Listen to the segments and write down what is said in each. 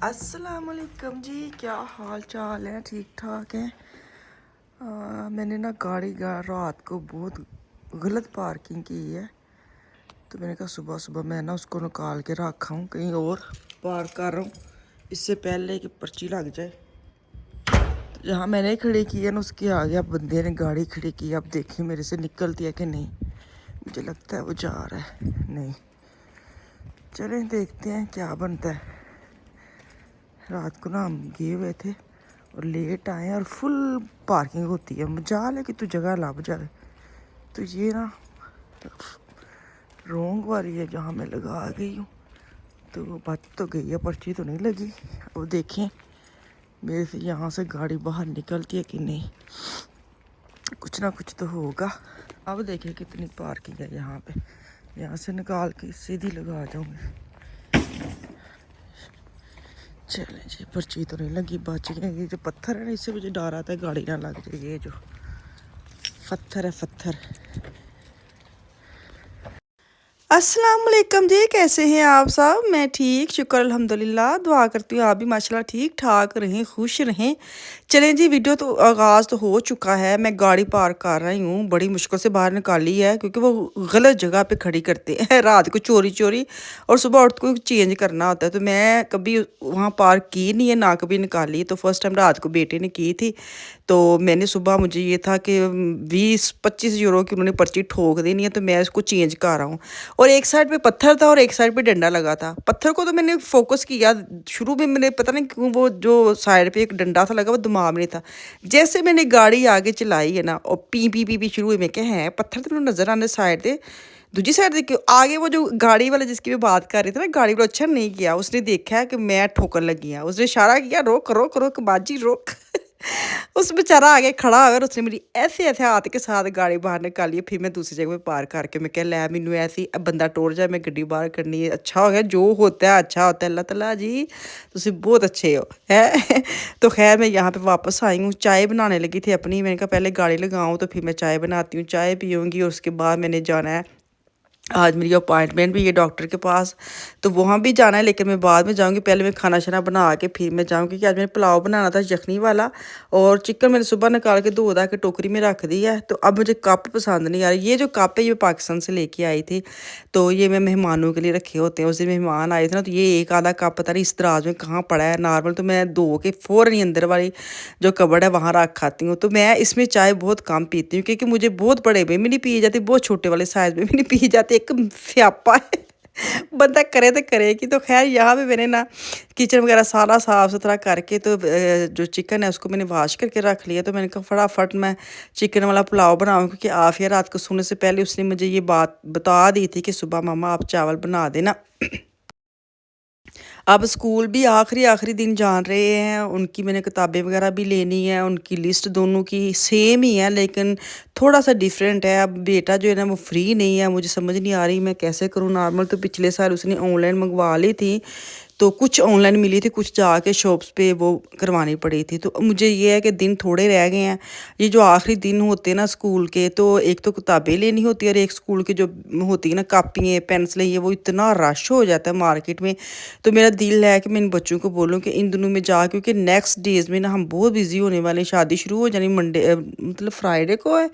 अस्सलामुअलैकुम जी, क्या हाल चाल है? ठीक ठाक है। मैंने ना गाड़ी रात को बहुत गलत पार्किंग की है, तो मैंने कहा सुबह सुबह मैं ना उसको निकाल के रखा हूँ, कहीं और पार्क कर रहा हूँ इससे पहले कि पर्ची लग जाए। तो जहाँ मैंने खड़ी की है ना, उसके आगे अब बंदे ने गाड़ी खड़ी की। अब देखिए मेरे से निकलती है कि नहीं। मुझे लगता है वो जा रहा है। नहीं, चलें देखते हैं क्या बनता है। रात को ना हम गए हुए थे और लेट आए और फुल पार्किंग होती है। मजाल है कि तू जगह लग जाए। तो ये ना रोंग वाली है जहाँ मैं लगा गई हूँ, तो वो बच तो गई है, पर्ची तो नहीं लगी। अब देखें मेरे से यहाँ से गाड़ी बाहर निकलती है कि नहीं, कुछ ना कुछ तो होगा। अब देखिए कितनी पार्किंग है यहाँ पे। यहाँ से निकाल के सीधी लगा जाऊँगी। चलें जी, पर्ची तो नहीं लगी, बच गए। ये जो पत्थर है ना, इससे मुझे डर आता है गाड़ी ना लग जाए। ये जो पत्थर है, पत्थर। अस्सलाम वालेकुम जी, कैसे हैं आप सब? मैं ठीक, शुक्र अल्हम्दुलिल्लाह। दुआ करती हूँ आप भी माशाल्लाह ठीक ठाक रहें, खुश रहें। चलें जी, वीडियो तो आगाज़ तो हो चुका है। मैं गाड़ी पार्क कर रही हूँ, बड़ी मुश्किल से बाहर निकाली है क्योंकि वो गलत जगह पे खड़ी करते हैं रात को चोरी चोरी, और सुबह उठ को चेंज करना होता है। तो मैं कभी वहाँ पार्क की नहीं है, ना कभी निकाली। तो फर्स्ट टाइम रात को बेटे ने की थी, तो मैंने सुबह, मुझे ये था कि 20-25 यूरो की उन्होंने पर्ची ठोक देनी है, तो मैं इसको चेंज कर रहा हूँ। और एक साइड पे पत्थर था और एक साइड पे डंडा लगा था। पत्थर को तो मैंने फोकस किया शुरू में, मैंने पता नहीं क्यों वो जो साइड पे एक डंडा था लगा, वो दिमाग में नहीं था। जैसे मैंने गाड़ी आगे चलाई है ना, और पी पी पी पी शुरू हुई, मैं क्या है पत्थर तो नजर आने साइड दे, दूसरी साइड देखियो। आगे वो जो गाड़ी वाला जिसकी मैं बात कर रही थी ना, गाड़ी वाला अच्छा नहीं किया, उसने देखा है कि मैं ठोकर लगी है, उसने इशारा किया रोक रोक रोक बाजी रोक उस बेचारा आगे खड़ा हो और उसने मेरी ऐसे ऐसे हाथ के साथ गाड़ी बाहर निकाली। फिर मैं दूसरी जगह पे पार करके मैं क्या लै मैनू ऐसी बंदा टोर जाए, मैं गड्डी बाहर करनी है। अच्छा हो गया, जो होता है अच्छा होता है। अल्लाह तला जी तुसी बहुत अच्छे हो है तो खैर मैं यहाँ पे वापस आई हूँ, चाय बनाने लगी थी अपनी। मैंने कहा पहले गाड़ी लगाऊँ तो फिर मैं चाय बनाती हूँ, चाय पीऊँगी और उसके बाद मैंने जाना है। आज मेरी अपॉइंटमेंट भी है डॉक्टर के पास, तो वहाँ भी जाना है, लेकिन मैं बाद में जाऊँगी। पहले मैं खाना शाना बना के फिर मैं जाऊँगी, कि आज मैंने पुलाव बनाना था यखनी वाला, और चिकन मैंने सुबह निकाल के धो धा के टोकरी में रख दी है। तो अब मुझे कप पसंद नहीं आ रही। ये जो कप है ये पाकिस्तान से लेके आई थी, तो ये मैं मेहमानों के लिए रखे होते हैं। उस दिन मेहमान आए थे ना, तो ये एक आधा कप पता नहीं इस दराज में कहाँ पड़ा है। नॉर्मल तो मैं धो के फ़ौरन ही अंदर वाली जो कबर्ड है वहाँ रख खाती हूँ। तो मैं इसमें चाय बहुत कम पीती हूँ, क्योंकि मुझे बहुत बड़े में भी नहीं पी जाती, बहुत छोटे वाले साइज़ में भी नहीं पी जाती। एक स्यापा है बंदा करे तो करे कि। तो खैर यहाँ पे मैंने ना किचन वगैरह सारा साफ़ सुथरा करके, तो जो चिकन है उसको मैंने वॉश करके रख लिया। तो मैंने कहा फटाफट मैं चिकन वाला पुलाव बनाऊँ, क्योंकि आफिया रात को सोने से पहले उसने मुझे ये बात बता दी थी कि सुबह मामा आप चावल बना देना। अब स्कूल भी आखिरी आखिरी दिन जान रहे हैं, उनकी मैंने किताबें वगैरह भी लेनी है। उनकी लिस्ट दोनों की सेम ही है, लेकिन थोड़ा सा डिफरेंट है। अब बेटा जो है ना वो फ्री नहीं है, मुझे समझ नहीं आ रही मैं कैसे करूँ। नॉर्मल तो पिछले साल उसने ऑनलाइन मंगवा ली थी, तो कुछ ऑनलाइन मिली थी, कुछ जाके शॉप्स पे वो करवानी पड़ी थी। तो मुझे ये है कि दिन थोड़े रह गए हैं। ये जो आखिरी दिन होते हैं ना स्कूल के, तो एक तो किताबें लेनी होती है, और एक स्कूल की जो होती है ना कापियाँ पेंसिलें, ये वो इतना रश हो जाता है मार्केट में। तो मेरा दिल है कि मैं इन बच्चों को बोलूँ कि इन दिनों में जा, क्योंकि नेक्स्ट डेज़ में ना हम बहुत बिजी होने वाले हैं। शादी शुरू हो जानी मंडे, मतलब फ्राइडे को है।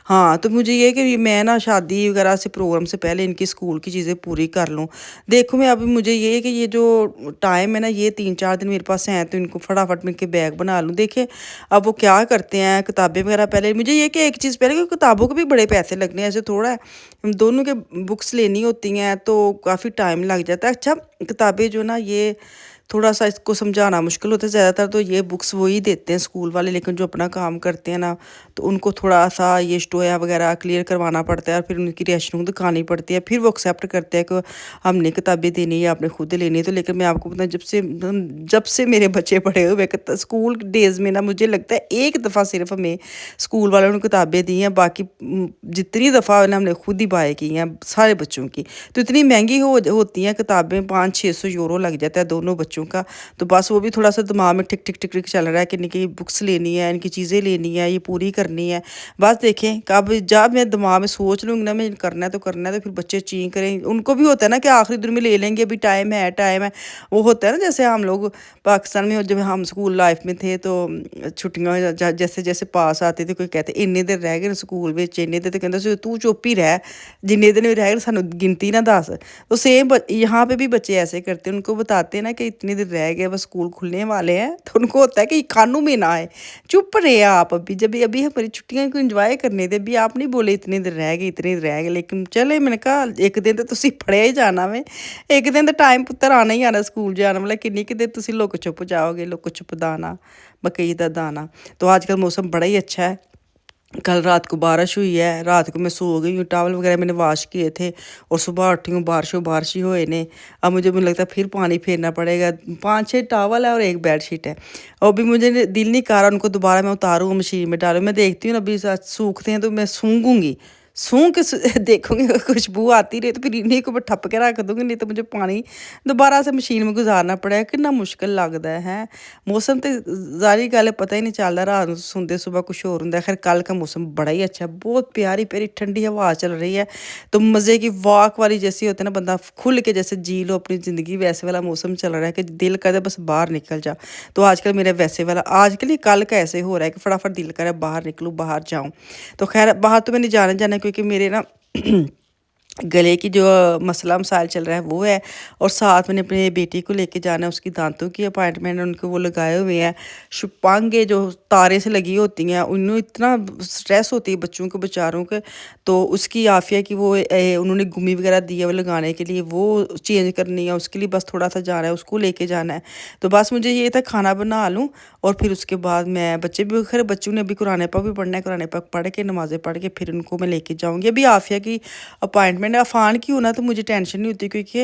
हाँ, तो मुझे ये कि मैं ना शादी वगैरह से प्रोग्राम से पहले इनकी स्कूल की चीज़ें पूरी कर लूँ। देखो मैं अभी, मुझे ये है कि ये जो टाइम है ना, ये 3-4 दिन मेरे पास हैं, तो इनको फटाफट में इनके बैग बना लूँ। देखिए अब वो क्या करते हैं, किताबें वगैरह पहले। मुझे ये कि एक चीज़ पहले, कि किताबों के भी बड़े पैसे लगने हैं, ऐसे थोड़ा है। दोनों के बुक्स लेनी होती हैं तो काफ़ी टाइम लग जाता है। अच्छा, किताबें जो ना ये थोड़ा सा इसको समझाना मुश्किल होता है। ज़्यादातर तो ये बुक्स वही देते हैं स्कूल वाले, लेकिन जो अपना काम करते हैं ना, तो उनको थोड़ा सा ये स्टोया वगैरह क्लियर करवाना पड़ता है, और फिर उनकी रेशनिंग दिखानी पड़ती है। फिर वो एक्सेप्ट करते हैं कि हमने किताबें देनी है, आपने खुद लेनी है। तो लेकिन मैं आपको बताऊँ, जब से मेरे बच्चे पढ़े हुए स्कूल डेज़ में ना, मुझे लगता है एक दफ़ा सिर्फ हमें स्कूल वालों ने किताबें दी हैं। बाकी जितनी दफ़ा ना हमने खुद ही बाय की हैं सारे बच्चों की। तो इतनी महंगी होती हैं किताबें, 500-600 यूरो लग जाता है दोनों बच्चों का। तो बस वो भी थोड़ा सा दिमाग में टिक टिक टिक टिक चल रहा है कि इनकी बुक्स लेनी है, इनकी चीज़ें लेनी है, ये पूरी करनी है। बस देखें कब जब मैं दिमाग में सोच लूँगी ना मैं करना है तो करना है, तो फिर बच्चे चीं करें। उनको भी होता है ना कि आखिरी दिन में ले लेंगे, अभी टाइम है टाइम है। वो होता है ना जैसे हम लोग पाकिस्तान में जब हम स्कूल लाइफ में थे तो छुट्टियां जैसे जैसे पास आती थी, कोई कहते इन्ने दिन रह गए स्कूल में, इन्ने दिन, तो कहते सी तू चुप ही रह, जिन्ने दिन भी रह गए सानू गिनती ना दस। तो सेम यहाँ पे भी बच्चे ऐसे करते हैं, उनको बताते हैं ना कि इतने दिन रह गए बस स्कूल खुलने वाले हैं, तो उनको होता है कि कानू में ना आए, चुप रहे आप अभी, जब अभी हमारी छुट्टियां को इंजॉय करने थे, अभी आप नहीं बोले इतने दिन रह गए इतने दिन रह गए। लेकिन चले मैंने कहा एक दिन तो तुसी फड़िया ही जाना वे, एक दिन तो टाइम पुत्तर आना ही आना स्कूल जाना वाला, किन्नी कि देर तुसी लुक छुप जाओगे, लुक छुप दाना मकई दा दाना। तो आजकल मौसम बड़ा ही अच्छा है। कल रात को बारिश हुई है, रात को मैं सो गई हूँ, टावल वगैरह मैंने वॉश किए थे और सुबह उठी हूँ बारिश ही हुए ने। अब मुझे लगता है फिर पानी फेरना पड़ेगा। 5-6 टावल है और एक बेडशीट है, और भी मुझे दिल नहीं कर रहा उनको दोबारा मैं उतारूँ मशीन में डालूँ। मैं देखती हूँ अभी सूखते हैं तो मैं सूंघूंगी, सूंघ के देखूंगी अगर खुशबू आती रही तो फिर इन्हीं को मैं ठप के रख दूंगी, नहीं तो मुझे पानी दोबारा से मशीन में गुजारना पड़ेगा। कितना मुश्किल लगता है। मौसम तो जारी गल है, पता ही नहीं चलता, रात को सुनते सुबह कुछ और होंगे। खैर कल का मौसम बड़ा ही अच्छा है, बहुत प्यारी प्यारी ठंडी हवा चल रही है, तो मज़े की वॉक वाली जैसी होती है ना, बंदा खुल के जैसे जी लो अपनी ज़िंदगी, वैसे वाला मौसम चल रहा है कि दिल करे बस बाहर निकल जा। तो आजकल मेरा वैसे वाला आजकल ही कल का ऐसे हो रहा है कि फटाफट दिल करे बाहर निकलूँ बाहर जाऊँ। तो खैर बाहर तो मैंने जाना जाना क्योंकि मेरे ना गले की जो मसला मसाइल चल रहा है वो है, और साथ मैंने अपने बेटी को लेके जाना है, उसकी दांतों की अपॉइंटमेंट उनको वो लगाए हुए हैं। शुपांगे जो तारे से लगी होती हैं उन्हें इतना स्ट्रेस होती है बच्चों को बेचारों के, तो उसकी आफिया की वो उन्होंने गुमी वगैरह दी है वो लगाने के लिए, वो चेंज करनी है, उसके लिए बस थोड़ा सा जाना है, उसको लेके जाना है। तो बस मुझे ये था खाना बना लूँ और फिर उसके बाद मैं बच्चे भी खैर बच्चों ने अभी कुरान पाक भी पढ़ना है, कुरान पाक पढ़ के नमाज़ें पढ़ के फिर उनको मैं लेके जाऊँगी। अभी आफिया की अपॉइंटमेंट है। अफ़ान की हो ना तो मुझे टेंशन नहीं होती, क्योंकि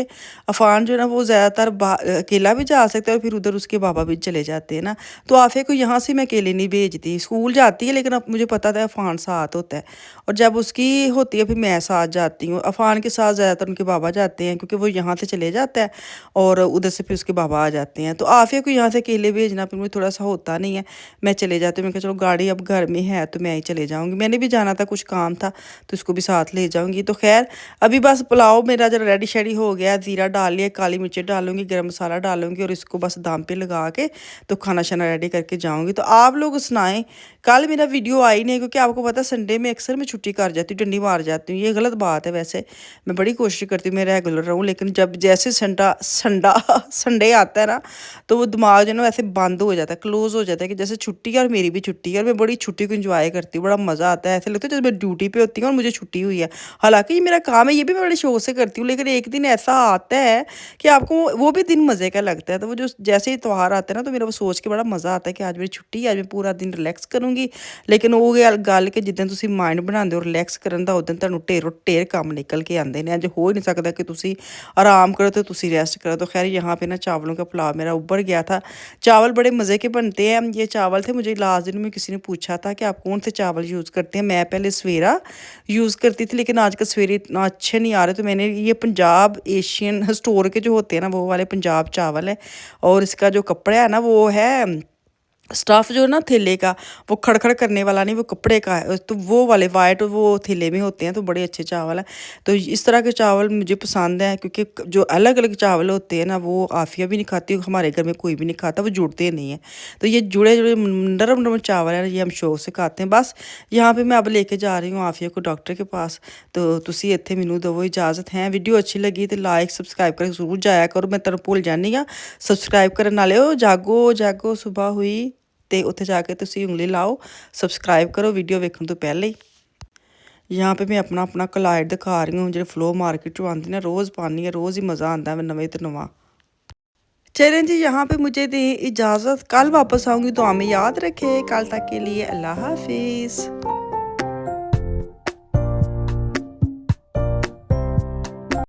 अफ़ान जो है ना वो ज़्यादातर अकेला भी जा सकता है और फिर उधर उसके बाबा भी चले जाते हैं ना, तो आफिया को यहाँ से मैं अकेले नहीं भेजती, स्कूल जाती है लेकिन अब मुझे पता था अफ़ान साथ होता है, और जब उसकी होती है फिर मैं साथ जाती हूँ। अफ़ान के साथ ज़्यादातर उनके बाबा जाते हैं क्योंकि वो यहाँ से चले जाता है और उधर से फिर उसके बाबा आ जाते हैं। तो आफिया को यहाँ से अकेले भेजना फिर मुझे थोड़ा सा होता नहीं है, मैं चले जाती हूँ। मैं कहा चलो गाड़ी अब घर में है तो मैं ही चले जाऊँगी, मैंने भी जाना था कुछ काम था तो उसको भी साथ ले जाऊँगी। तो खैर अभी बस पुलाव मेरा जरा रेडी शेडी हो गया, ज़ीरा डाल लिया, काली मिर्चें डालूंगी, गरम मसाला डालूंगी और इसको बस दाम पे लगा के तो खाना शाना रेडी करके जाऊंगी। तो आप लोग सुनाएं, कल मेरा वीडियो आई नहीं क्योंकि आपको पता है संडे में अक्सर मैं छुट्टी कर जाती हूँ, डंडी मार जाती हूँ। ये गलत बात है, वैसे मैं बड़ी कोशिश करती हूँ मैं रेगुलर रहूँ, लेकिन जब जैसे संडे आता है ना तो वो दिमाग जो है ना ऐसे बंद हो जाता है, क्लोज हो जाता है कि जैसे छुट्टी है और मेरी भी छुट्टी है, और मैं बड़ी छुट्टी को इंजॉय करती हूँ, बड़ा मज़ा आता है। ऐसे लगता है जैसे मैं ड्यूटी पे होती हूँ और मुझे छुट्टी हुई है। हालांकि ये मेरा काम है, ये भी मैं बड़े शौक से करती हूँ, लेकिन एक दिन ऐसा आता है कि आपको वो भी दिन मज़े का लगता है। तो वो जो जैसे ही त्यौहार आता है ना तो मेरा वो सोच के बड़ा मज़ा आता है कि आज मेरी छुट्टी है, आज मैं पूरा दिन रिलैक्स करूँगी। लेकिन वो गल कि जिद्दन तुसी माइंड बनाते हो रिलैक्स करन दा उस दिन तुहानूं ढेरों ढेर काम निकल के आते हैं। अज हो ही नहीं सकता कि तुसी आराम करो तो तुसी रेस्ट करो। तो खैर यहाँ पे ना चावलों का पुलाव मेरा उबर गया था। चावल बड़े मज़े के बनते हैं। ये चावल थे, मुझे लास्ट दिन में किसी ने पूछा था कि आप कौन से चावल यूज़ करते हैं। मैं पहले सवेरा यूज़ करती थी लेकिन आजकल सवेरे इतना अच्छे नहीं आ रहे, तो मैंने ये पंजाब एशियन स्टोर के जो होते हैं ना वो वाले पंजाब चावल है, और इसका जो कपड़ा है ना वो है स्टफ़ जो ना थैले का, वो खड़खड़ करने वाला नहीं, वो कपड़े का है, तो वो वाले वाइट वो थैले में होते हैं, तो बड़े अच्छे चावल हैं। तो इस तरह के चावल मुझे पसंद हैं क्योंकि जो अलग अलग चावल होते हैं ना वो आफिया भी नहीं खाती, हमारे घर में कोई भी नहीं खाता, वो जुड़ते नहीं हैं। तो ये जुड़े जुड़े नरम नरम चावल हैं, ये हम शौक से खाते हैं। बस यहाँ पर मैं अब लेके जा रही हूँ आफिया को डॉक्टर के पास, तो तुसी इत्थे मैनू दवो इजाज़त है। वीडियो अच्छी लगी तो लाइक सबसक्राइब करके जरूर जाया करो, मैं तेन भुल जानी हाँ सबसक्राइब करने वाले हो। जागो जागो सुबह हुई तो उत्थे जाके तुसी उंगली लाओ, सबसक्राइब करो वीडियो वेखने तो पहले ही। यहाँ पे मैं अपना अपना कलाइट दिखा रही हूँ जो फ्लो मार्केट चो आती ना, रोज़ पानी है, रोज़ ही मज़ा आता है नवे तो नवा। चलें जी, यहाँ पे मुझे दें इजाज़त, कल वापस आऊँगी, दुआ में याद रखें। कल तक के लिए अल्लाह हाफिज़।